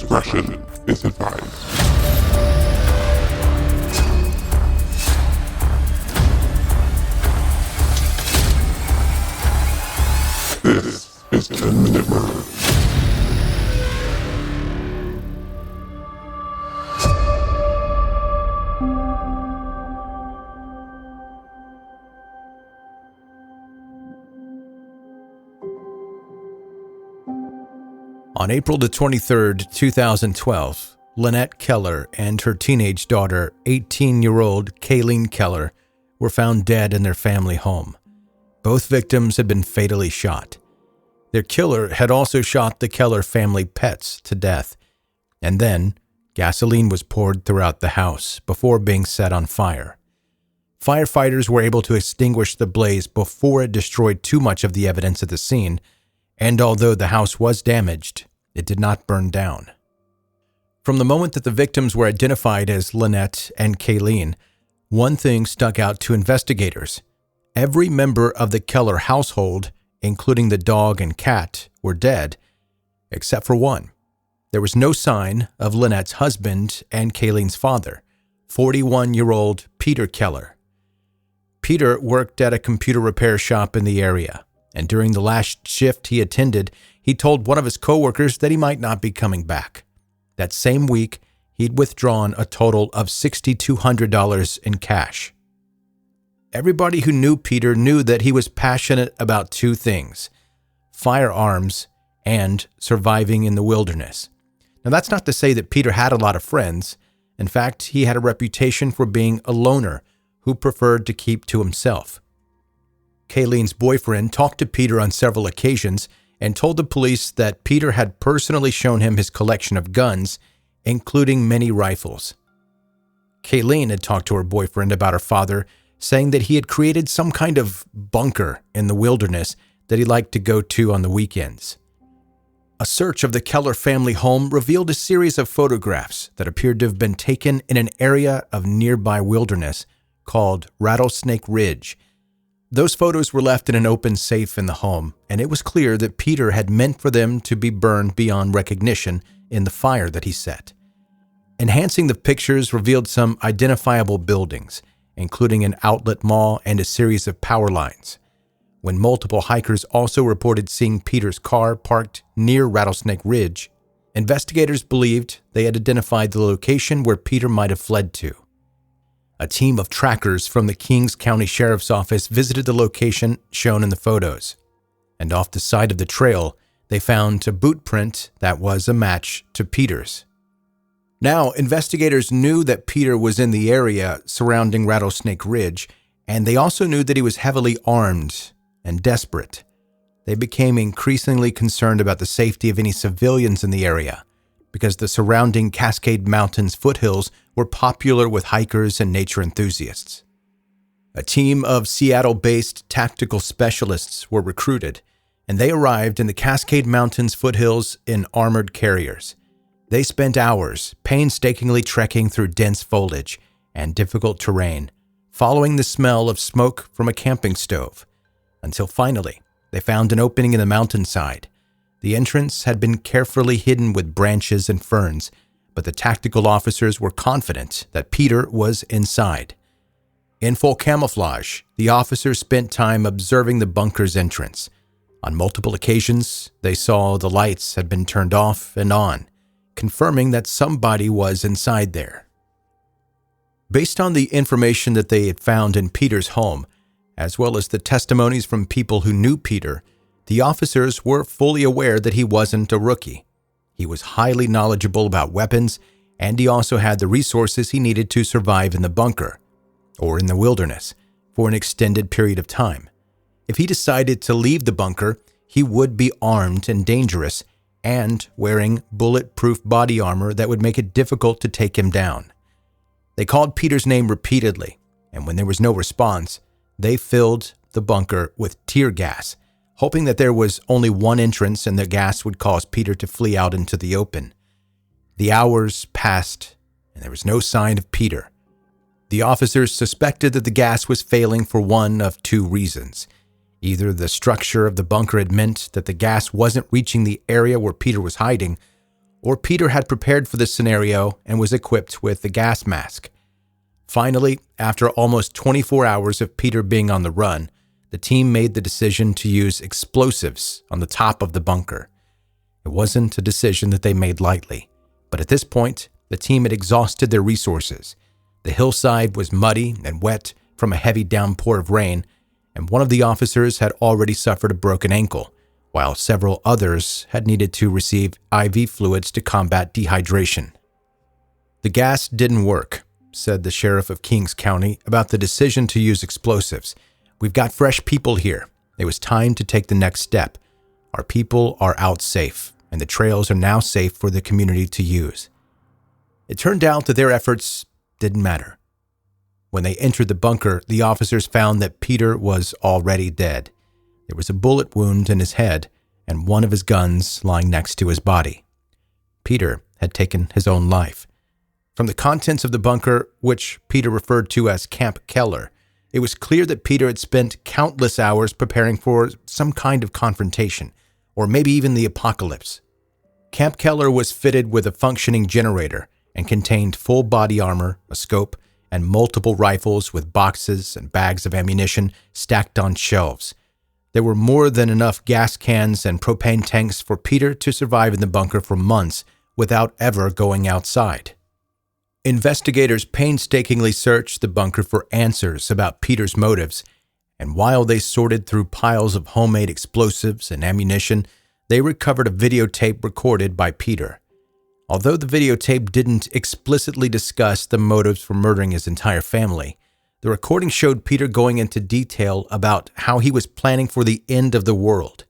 discretion is advised. This is 10-Minute Murder. On April the 23rd, 2012, Lynette Keller and her teenage daughter, 18-year-old Kayleen Keller, were found dead in their family home. Both victims had been fatally shot. Their killer had also shot the Keller family pets to death, and then gasoline was poured throughout the house before being set on fire. Firefighters were able to extinguish the blaze before it destroyed too much of the evidence at the scene, and although the house was damaged, it did not burn down. From the moment that the victims were identified as Lynette and Kayleen, one thing stuck out to investigators. Every member of the Keller household, including the dog and cat, were dead, except for one. There was no sign of Lynette's husband and Kayleen's father, 41-year-old Peter Keller. Peter worked at a computer repair shop in the area, and during the last shift he attended, he told one of his coworkers that he might not be coming back. That same week, he'd withdrawn a total of $6,200 in cash. Everybody who knew Peter knew that he was passionate about two things: firearms and surviving in the wilderness. Now, that's not to say that Peter had a lot of friends. In fact, he had a reputation for being a loner who preferred to keep to himself. Kayleen's boyfriend talked to Peter on several occasions and told the police that Peter had personally shown him his collection of guns, including many rifles. Kayleen had talked to her boyfriend about her father, saying that he had created some kind of bunker in the wilderness that he liked to go to on the weekends. A search of the Keller family home revealed a series of photographs that appeared to have been taken in an area of nearby wilderness called Rattlesnake Ridge. Those photos were left in an open safe in the home, and it was clear that Peter had meant for them to be burned beyond recognition in the fire that he set. Enhancing the pictures revealed some identifiable buildings, including an outlet mall and a series of power lines. When multiple hikers also reported seeing Peter's car parked near Rattlesnake Ridge, investigators believed they had identified the location where Peter might have fled to. A team of trackers from the Kings County Sheriff's Office visited the location shown in the photos, and off the side of the trail, they found a boot print that was a match to Peter's. Now, investigators knew that Peter was in the area surrounding Rattlesnake Ridge, and they also knew that he was heavily armed and desperate. They became increasingly concerned about the safety of any civilians in the area, because the surrounding Cascade Mountains foothills were popular with hikers and nature enthusiasts. A team of Seattle-based tactical specialists were recruited, and they arrived in the Cascade Mountains foothills in armored carriers. They spent hours painstakingly trekking through dense foliage and difficult terrain, following the smell of smoke from a camping stove, until finally they found an opening in the mountainside. The entrance had been carefully hidden with branches and ferns, but the tactical officers were confident that Peter was inside. In full camouflage, the officers spent time observing the bunker's entrance. On multiple occasions, they saw the lights had been turned off and on, confirming that somebody was inside there. Based on the information that they had found in Peter's home, as well as the testimonies from people who knew Peter, the officers were fully aware that he wasn't a rookie. He was highly knowledgeable about weapons, and he also had the resources he needed to survive in the bunker, or in the wilderness, for an extended period of time. If he decided to leave the bunker, he would be armed and dangerous, and wearing bulletproof body armor that would make it difficult to take him down. They called Peter's name repeatedly, and when there was no response, they filled the bunker with tear gas, hoping that there was only one entrance and the gas would cause Peter to flee out into the open. The hours passed, and there was no sign of Peter. The officers suspected that the gas was failing for one of two reasons. Either the structure of the bunker had meant that the gas wasn't reaching the area where Peter was hiding, or Peter had prepared for this scenario and was equipped with the gas mask. Finally, after almost 24 hours of Peter being on the run, the team made the decision to use explosives on the top of the bunker. It wasn't a decision that they made lightly, but at this point, the team had exhausted their resources. The hillside was muddy and wet from a heavy downpour of rain, and one of the officers had already suffered a broken ankle, while several others had needed to receive IV fluids to combat dehydration. "The gas didn't work," said the sheriff of Kings County about the decision to use explosives. "We've got fresh people here. It was time to take the next step. Our people are out safe, and the trails are now safe for the community to use." It turned out that their efforts didn't matter. When they entered the bunker, the officers found that Peter was already dead. There was a bullet wound in his head and one of his guns lying next to his body. Peter had taken his own life. From the contents of the bunker, which Peter referred to as Camp Keller, it was clear that Peter had spent countless hours preparing for some kind of confrontation, or maybe even the apocalypse. Camp Keller was fitted with a functioning generator and contained full body armor, a scope, and multiple rifles with boxes and bags of ammunition stacked on shelves. There were more than enough gas cans and propane tanks for Peter to survive in the bunker for months without ever going outside. Investigators painstakingly searched the bunker for answers about Peter's motives, and while they sorted through piles of homemade explosives and ammunition, they recovered a videotape recorded by Peter. Although the videotape didn't explicitly discuss the motives for murdering his entire family, the recording showed Peter going into detail about how he was planning for the end of the world.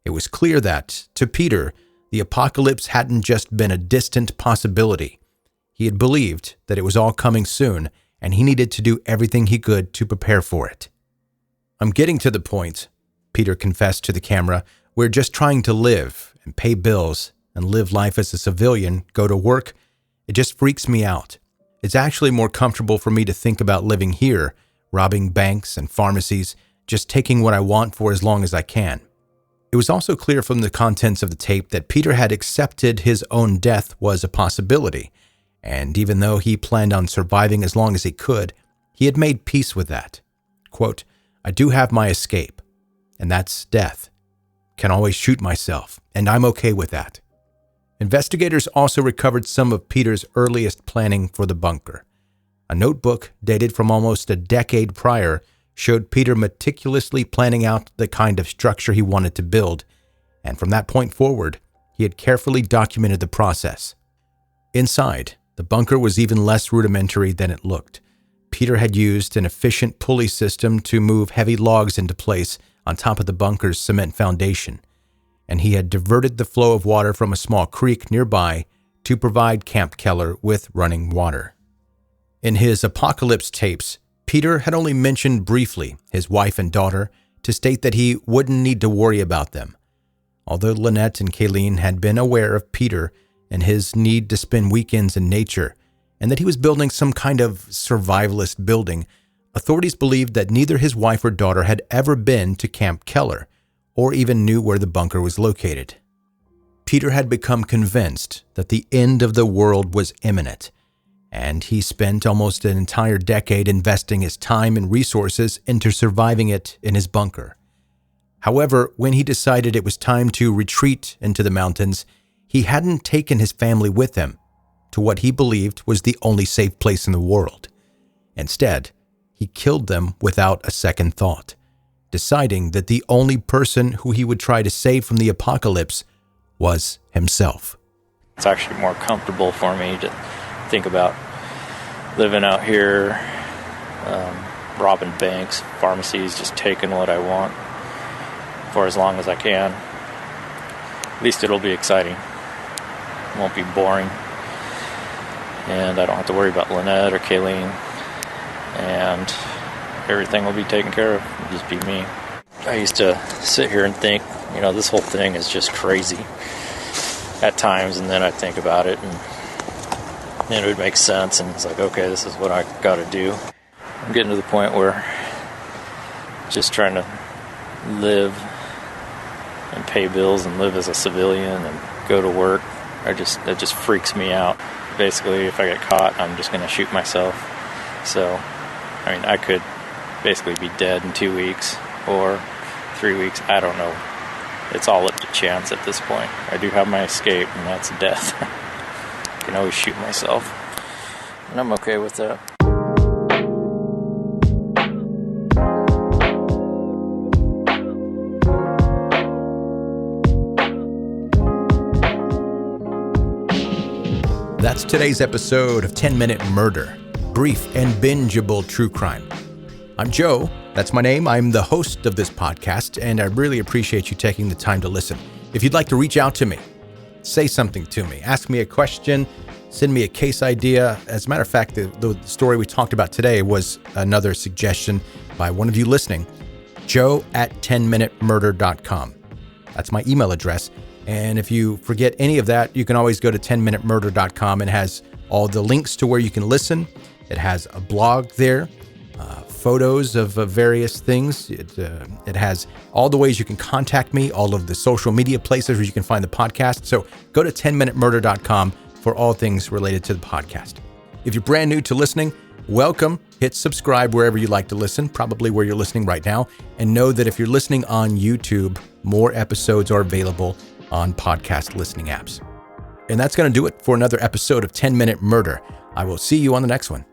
It was clear that, to Peter, the apocalypse hadn't just been a distant possibility. He had believed that it was all coming soon, and he needed to do everything he could to prepare for it. "I'm getting to the point," Peter confessed to the camera, "where just trying to live and pay bills and live life as a civilian, go to work, it just freaks me out. It's actually more comfortable for me to think about living here, robbing banks and pharmacies, just taking what I want for as long as I can." It was also clear from the contents of the tape that Peter had accepted his own death was a possibility, and even though he planned on surviving as long as he could, he had made peace with that. Quote, "I do have my escape, and that's death. Can always shoot myself, and I'm okay with that." Investigators also recovered some of Peter's earliest planning for the bunker. A notebook dated from almost a decade prior showed Peter meticulously planning out the kind of structure he wanted to build, and from that point forward, he had carefully documented the process. Inside, the bunker was even less rudimentary than it looked. Peter had used an efficient pulley system to move heavy logs into place on top of the bunker's cement foundation, and he had diverted the flow of water from a small creek nearby to provide Camp Keller with running water. In his apocalypse tapes, Peter had only mentioned briefly his wife and daughter to state that he wouldn't need to worry about them. Although Lynette and Kayleen had been aware of Peter and his need to spend weekends in nature, and that he was building some kind of survivalist building, authorities believed that neither his wife or daughter had ever been to Camp Keller, or even knew where the bunker was located. Peter had become convinced that the end of the world was imminent, and he spent almost an entire decade investing his time and resources into surviving it in his bunker. However, when he decided it was time to retreat into the mountains, he hadn't taken his family with him to what he believed was the only safe place in the world. Instead, he killed them without a second thought, deciding that the only person who he would try to save from the apocalypse was himself. It's actually more comfortable for me to think about living out here, robbing banks, pharmacies, just taking what I want for as long as I can. At least it'll be exciting. It won't be boring. And I don't have to worry about Lynette or Kayleen. And everything will be taken care of. It'll just be me. I used to sit here and think, this whole thing is just crazy at times, and then I'd think about it, and then it would make sense, and it's like, okay, this is what I got to do. I'm getting to the point where just trying to live and pay bills and live as a civilian and go to work It just freaks me out. Basically, if I get caught, I'm just going to shoot myself. So, I mean, I could basically be dead in 2 weeks or 3 weeks. I don't know. It's all up to chance at this point. I do have my escape, and that's death. I can always shoot myself, and I'm okay with that. That's today's episode of 10 Minute Murder, brief and bingeable true crime. I'm Joe, that's my name. I'm the host of this podcast, and I really appreciate you taking the time to listen. If you'd like to reach out to me, say something to me, ask me a question, send me a case idea. As a matter of fact, the story we talked about today was another suggestion by one of you listening, joe@10minutemurder.com. That's my email address. And if you forget any of that, you can always go to 10minutemurder.com, and it has all the links to where you can listen. It has a blog there, photos of various things. It has all the ways you can contact me, all of the social media places where you can find the podcast. So go to 10minutemurder.com for all things related to the podcast. If you're brand new to listening, welcome. Hit subscribe wherever you like to listen, probably where you're listening right now. And know that if you're listening on YouTube, more episodes are available on podcast listening apps. And that's going to do it for another episode of 10 Minute Murder. I will see you on the next one.